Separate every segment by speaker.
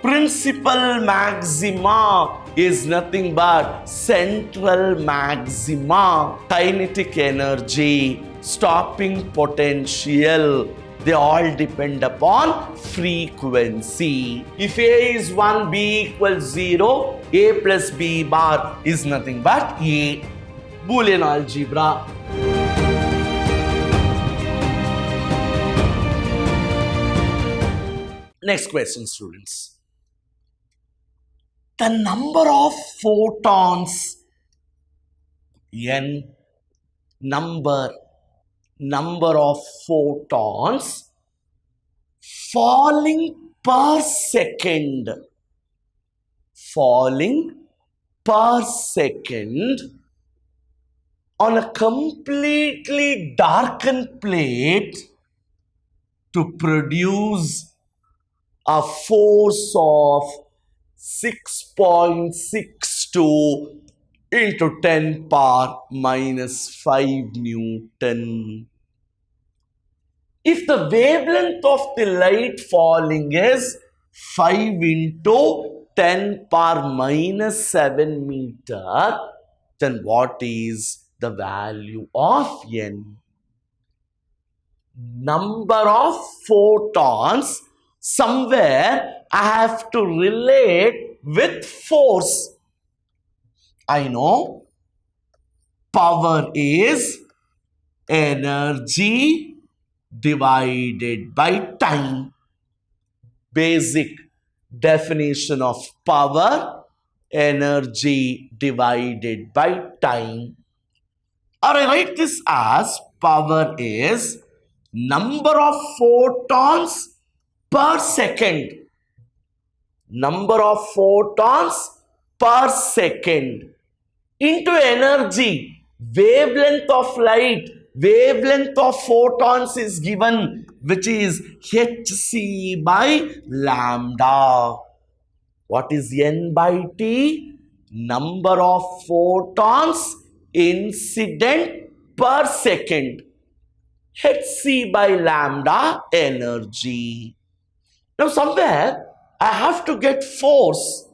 Speaker 1: Principal maxima is nothing but central maxima. Kinetic energy, stopping potential, they all depend upon frequency. If A is 1, B equals 0, A plus B bar is nothing but A. Boolean algebra. Next question, students. The number of photons, n, number of photons falling per second on a completely darkened plate to produce a force of 6.62 into 10 power minus 5 Newton. If the wavelength of the light falling is 5 into 10 power minus 7 meter, then what is the value of n? Number of photons, somewhere I have to relate with force. I know power is energy divided by time. Basic definition of power, energy divided by time. Or I write this as power is number of photons per second. Number of photons per second into energy, wavelength of light, wavelength of photons is given, which is hc by lambda. What is n by t? Number of photons incident per second. hc by lambda, energy. Now somewhere I have to get force,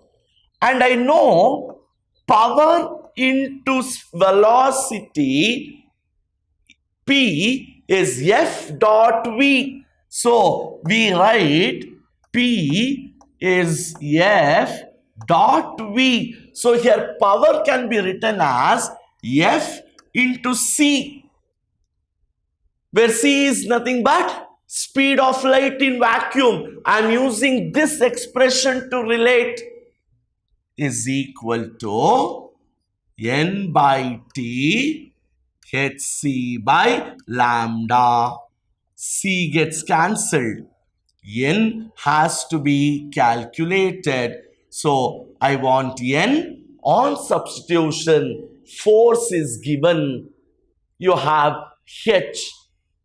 Speaker 1: and I know power into velocity P is F dot V. So we write P is F dot V. So here power can be written as F into C, where C is nothing but speed of light in vacuum. I am using this expression to relate, is equal to n by t hc by lambda. C gets cancelled. N has to be calculated. So I want n. On substitution, force is given. You have h,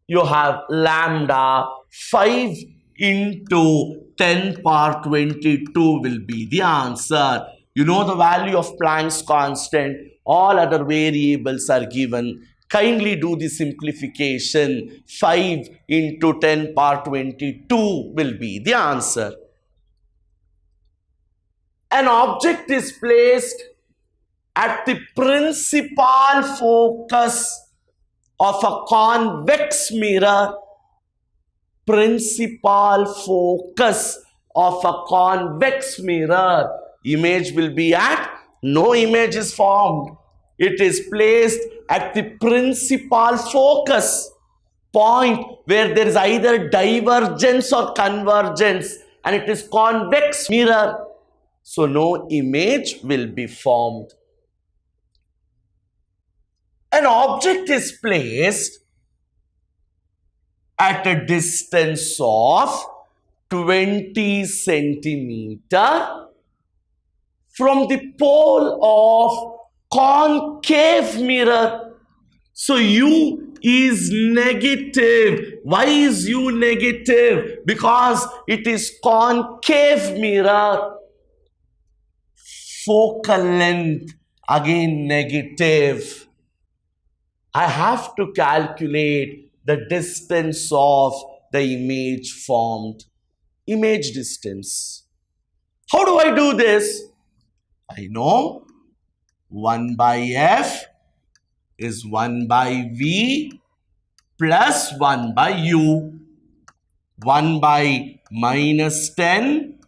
Speaker 1: you have lambda, 5 into 10 power 22 will be the answer. You know the value of Planck's constant. All other variables are given. Kindly do the simplification. 5 into 10 power 22 will be the answer. An object is placed at the principal focus of a convex mirror. Principal focus of a convex mirror. Image will be at, no image is formed. It is placed at the principal focus point where there is either divergence or convergence, and it is convex mirror. So no image will be formed. An object is placed at a distance of 20 centimeter from the pole of concave mirror. So U is negative. Why is U negative? Because it is concave mirror. Focal length, again negative. I have to calculate the distance of the image formed. Image distance. I do this? I know 1 by F is 1 by V plus 1 by U. 1 by minus 10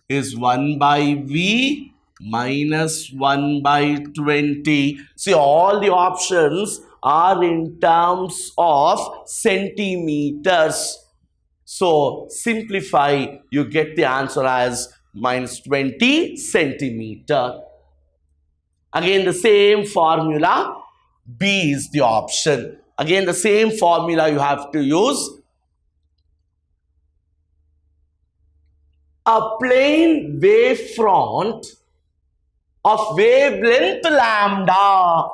Speaker 1: is 1 by V minus 1 by 20. See, all the options are in terms of centimeters. So simplify, you get the answer as minus 20 centimeter. Again, the same formula, B is the option. Again, the same formula you have to use. A plane wavefront of wavelength lambda.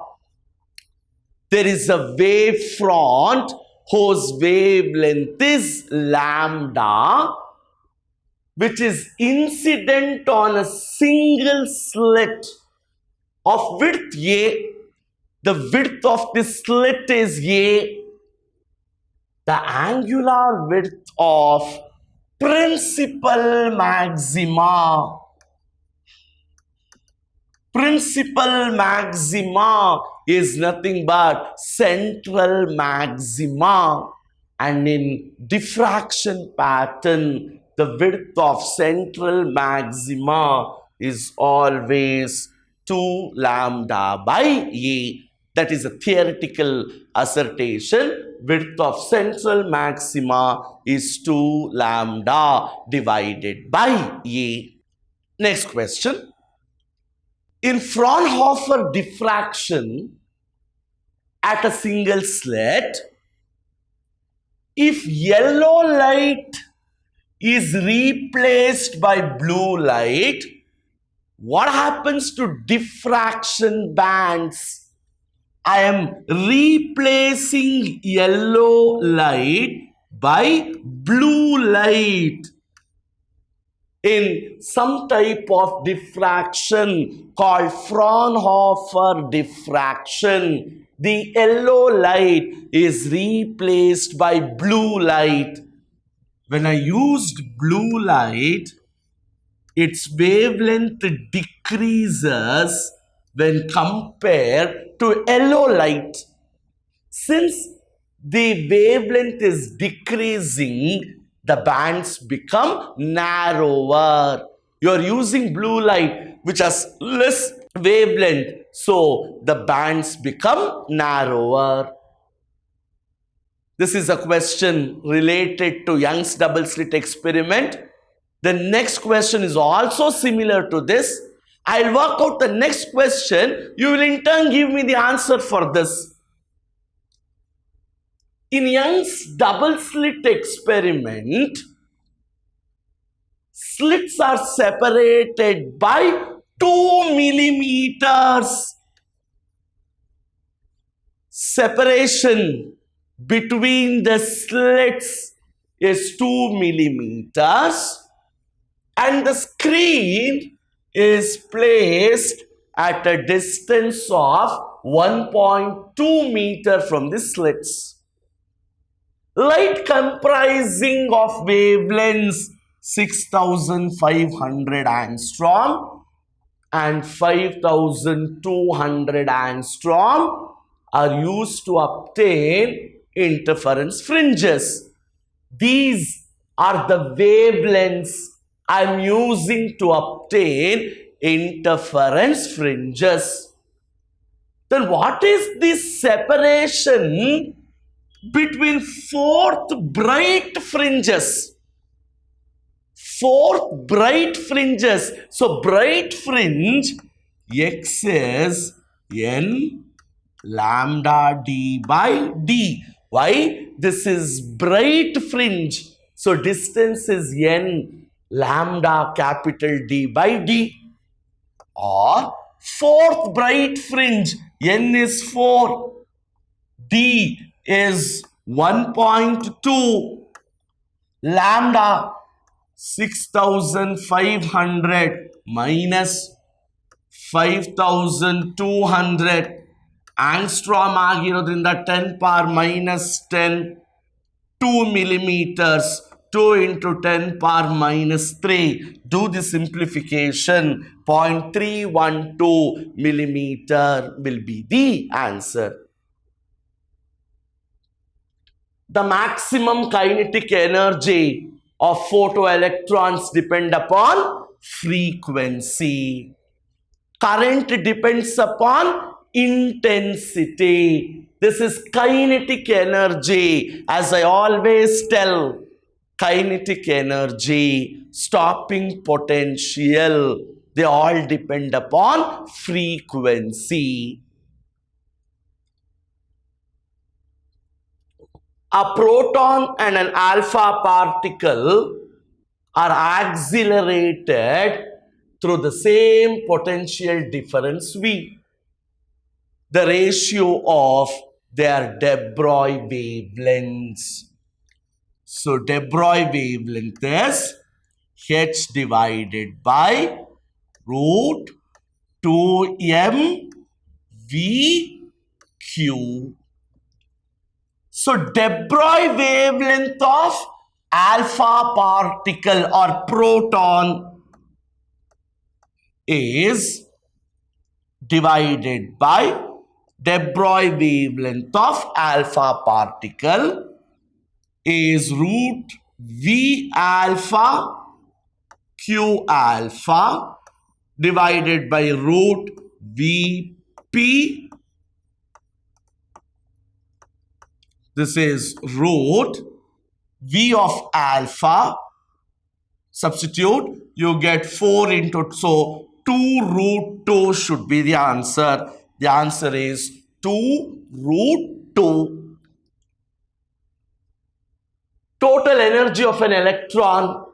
Speaker 1: There is a wavefront whose wavelength is lambda, which is incident on a single slit of width A. The width of this slit is A. The angular width of principal maxima. Principal maxima is nothing but central maxima, and in diffraction pattern, the width of central maxima is always 2 lambda by A. That is a theoretical assertion. Width of central maxima is 2 lambda divided by A. Next question. In Fraunhofer diffraction at a single slit, if yellow light is replaced by blue light, what happens to diffraction bands? I am replacing yellow light by blue light in some type of diffraction called Fraunhofer diffraction. The yellow light is replaced by blue light. When I used blue light, its wavelength decreases when compared to yellow light. Since the wavelength is decreasing, the bands become narrower. You are using blue light which has less wavelength, so the bands become narrower. This is a question related to Young's double slit experiment. The next question is also similar to this. I'll work out the next question. You will in turn give me the answer for this. In Young's double slit experiment, slits are separated by 2 millimeters. Separation between the slits is 2 millimeters, and the screen is placed at a distance of 1.2 meter from the slits. Light comprising of wavelengths 6500 angstrom and 5200 angstrom are used to obtain interference fringes. These are the wavelengths I am using to obtain interference fringes. Then what is this separation between fourth bright fringes? Fourth bright fringes. So bright fringe X is N lambda D by D. Why? This is bright fringe. So distance is N lambda capital D by D. Or fourth bright fringe, N is 4, D is 1.2, lambda 6500 minus 5200 angstrom ಆಗಿರೋದ್ರಿಂದ 10 power minus 10, 2 millimeters. 2 into 10 power minus 3. Do the simplification. 0.312 millimeter will be the answer. The maximum kinetic energy of photoelectrons depend upon frequency. Current depends upon intensity. This is kinetic energy. As I always tell, kinetic energy, stopping potential, they all depend upon frequency. A proton and an alpha particle are accelerated through the same potential difference V. The ratio of their de Broglie wavelengths. So de Broglie wavelength is h divided by root 2m v q. So de Broglie wavelength of alpha particle or proton is divided by de Broglie wavelength of alpha particle is root V alpha Q alpha divided by root Vp. This is root V of alpha. Substitute, you get 4 into, so 2 root 2 should be the answer. The answer is 2 root 2. Total energy of an electron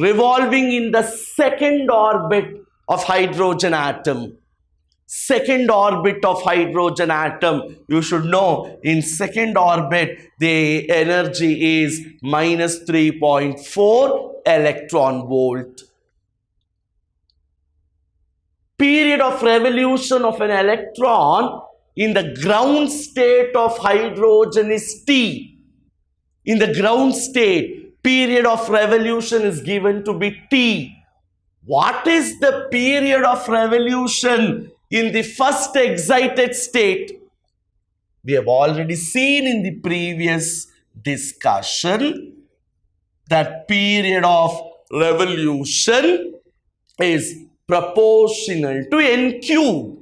Speaker 1: revolving in the second orbit of hydrogen atom. Second orbit of hydrogen atom, you should know, in second orbit the energy is minus 3.4 electron volt. Period of revolution of an electron in the ground state of hydrogen is T. In the ground state, period of revolution is given to be T. What is the period of revolution in the first excited state? We have already seen in the previous discussion that period of revolution is proportional to n cube.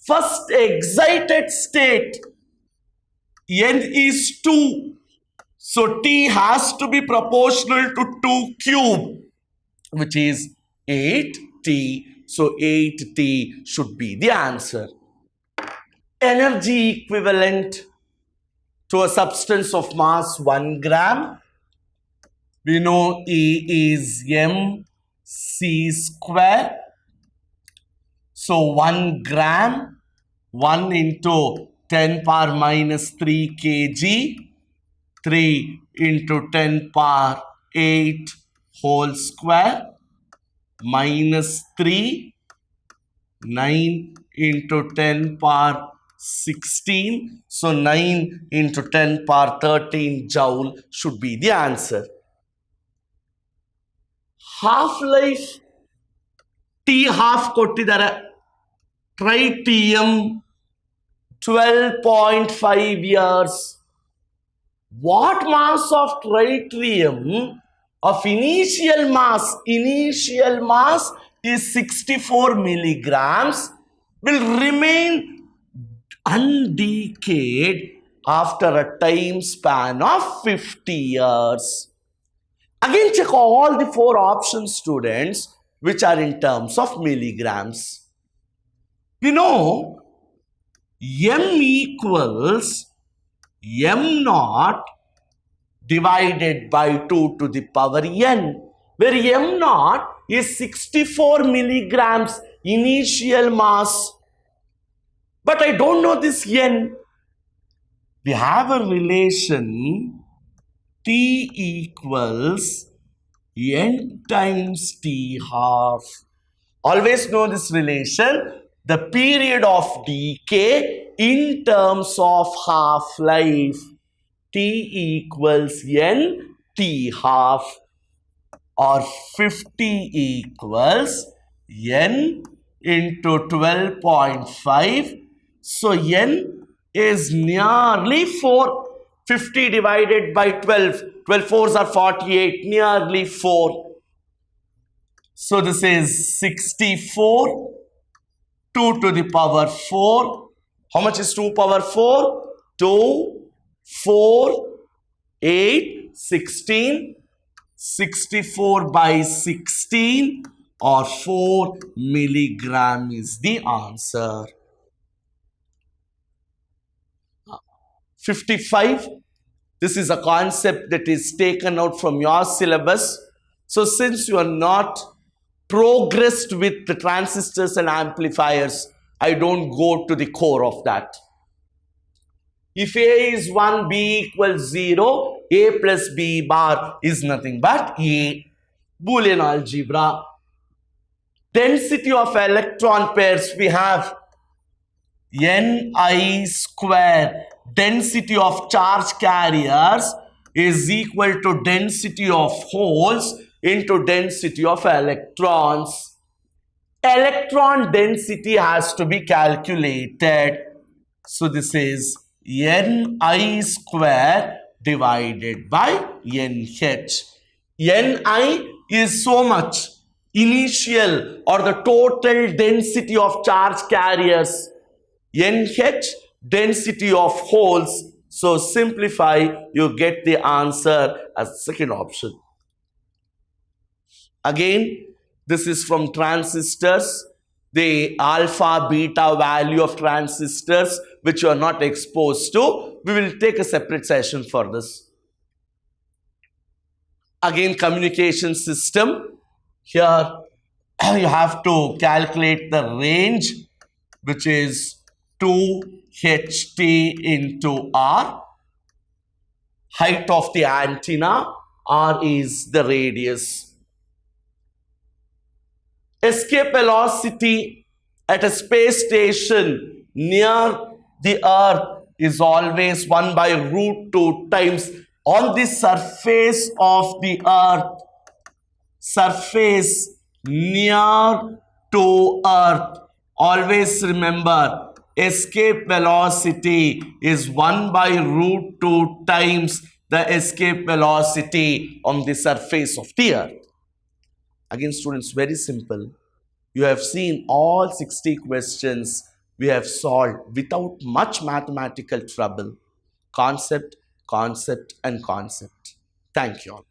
Speaker 1: First excited state, n is 2. So T has to be proportional to 2 cube, which is 8T. So 8T should be the answer. Energy equivalent to a substance of mass 1 gram. We know E is mc square. So 1 gram, 1 into 10 power minus 3 kg, 3 into 10 power 8 whole square, minus 3, 9 into 10 power 16. So 9 into 10 power 13 joule should be the answer. Half-life T half kottidare. Tritium 12.5 years. What mass of tritium of initial mass is 64 milligrams, will remain undecayed after a time span of 50 years. Again, check all the 4 options, students, which are in terms of milligrams. We know m equals m naught divided by 2 to the power n, where m naught is 64 milligrams initial mass. But I don't know this n. We have a relation T equals n times T half. Always know this relation. The period of decay in terms of half-life. T equals N T half, or 50 equals N into 12.5. So N is nearly 4. 50 divided by 12. 12 fours are 48, nearly 4. So this is 64. 2 to the power 4. How much is 2 power 4? 2, 4, 8, 16. 64 by 16, or 4 milligram is the answer. 55. This is a concept that is taken out from your syllabus. So since you are not progressed with the transistors and amplifiers, I don't go to the core of that. If A is 1, B equals 0, A plus B bar is nothing but A. Boolean algebra. Density of electron pairs we have Ni square. Density of charge carriers is equal to density of holes into density of electrons. Electron density has to be calculated. So this is Ni square divided by Nh. Ni is so much, initial or the total density of charge carriers. Nh, density of holes. So simplify, you get the answer as second option. Again, this is from transistors. The alpha, beta value of transistors which you are not exposed to. We will take a separate session for this. Again, communication system. Here you have to calculate the range, which is 2ht into r. Height of the antenna, r is the radius. Escape velocity at a space station near the earth is always 1 by root 2 times on the surface of the earth. Surface near to earth. Always remember, escape velocity is 1 by root 2 times the escape velocity on the surface of the earth. Again, students, very simple. You have seen all 60 questions we have solved without much mathematical trouble. Concept, concept, and concept. Thank you all.